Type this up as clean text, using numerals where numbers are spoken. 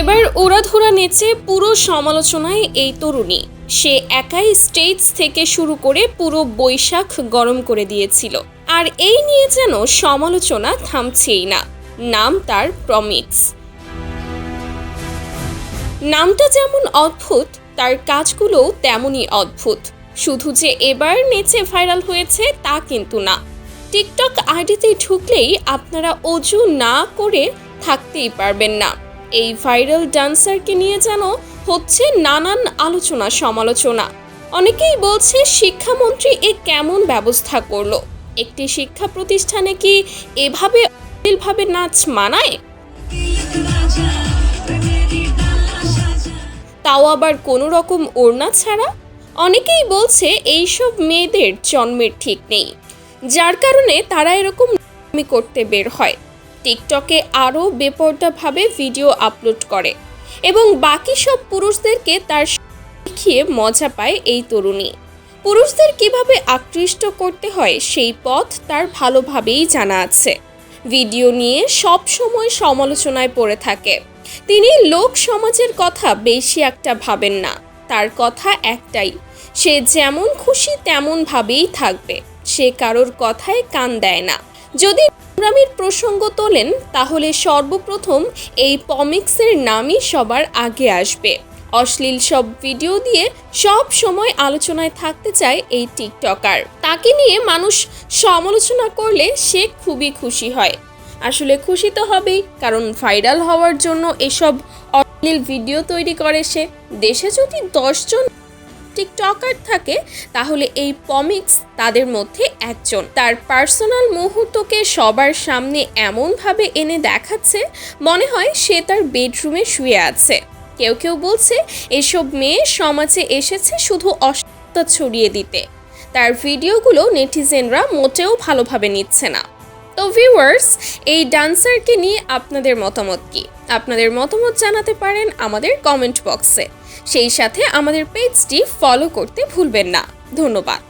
এবার ওড়াধুরা নেচে পুরো সমালোচনায় এই তরুণী। সে একাই স্টেজ থেকে শুরু করে পুরো বৈশাখ গরম করে দিয়েছিল। আর এই নিয়ে যেন সমালোচনা থামছেই না। নাম তার প্রমিক্স। নামটা যেমন অদ্ভুত, তার কাজগুলোও তেমনই অদ্ভুত। শুধু যে এবার নেচে ভাইরাল হয়েছে তা কিন্তু না। টিকটক আইডিতে ঢুকলেই আপনারা অজু না করে থাকতেই পারবেন না। এই ভাইরাল ডান্সারকে নিয়ে যেন হচ্ছে নানান আলোচনা সমালোচনা। অনেকেই বলছে শিক্ষামন্ত্রী এ কেমন ব্যবস্থা করলো? একটি শিক্ষা প্রতিষ্ঠানে কি এভাবে অশ্লীলভাবে নাচ মানায়? তাও আবার কোনো রকম ওড়না ছাড়া। অনেকেই বলছে এইসব মেয়েদের জন্মের ঠিক নেই, যার কারণে তারা এরকম করতে বের হয়। টিকটকে আরও বেপরোয়াভাবে ভিডিও আপলোড করে এবং বাকি সব পুরুষদেরকে তার শিখিয়ে মজা পায় এই তরুণী। পুরুষদের কিভাবে আকৃষ্ট করতে হয় সেই পথ তার ভালোভাবেই জানা আছে। ভিডিও নিয়ে সব সময় সমালোচনায় পড়ে থাকে। তিনি লোক সমাজের কথা বেশি একটা ভাবেন না। তার কথা একটাই, সে যেমন খুশি তেমন ভাবেই থাকবে। সে কারোর কথায় কান দেয় না। যদি নোংরামির প্রসঙ্গ তোলেন তাহলে সর্বপ্রথম এই প্রমিক্সের নামই সবার আগে আসবে। অশ্লীল সব ভিডিও দিয়ে সব সময় আলোচনায় থাকতে চায় এই টিকটকার। তাকে নিয়ে মানুষ সমালোচনা করলে সে খুবই খুশি হয়। আসলে খুশি তো হবেই, কারণ ভাইরাল হওয়ার জন্য এসব অশ্লীল ভিডিও তৈরি করে সে। দেশে যদি 10 জন টিকটকার থাকে তাহলে এই প্রমিক্স তাদের মধ্যে একজন। তার পার্সোনাল মুহূর্তকে সবার সামনে এমনভাবে এনে দেখাচ্ছে মনে হয় সে তার বেডরুমে শুয়ে আছে। কেউ কেউ বলছে এসব মেয়ে সমাজে এসেছে শুধু অশ্লীলতা ছড়িয়ে দিতে। তার ভিডিওগুলো নেটিজেনরা মোটেও ভালোভাবে নিচ্ছে না। তো ভিউয়ার্স, এই ডান্সারকে নিয়ে আপনাদের মতামত কি? আপনাদের মতামত জানাতে পারেন আমাদের কমেন্ট বক্সে। সেই সাথে আমাদের পেজটি ফলো করতে ভুলবেন না। ধন্যবাদ।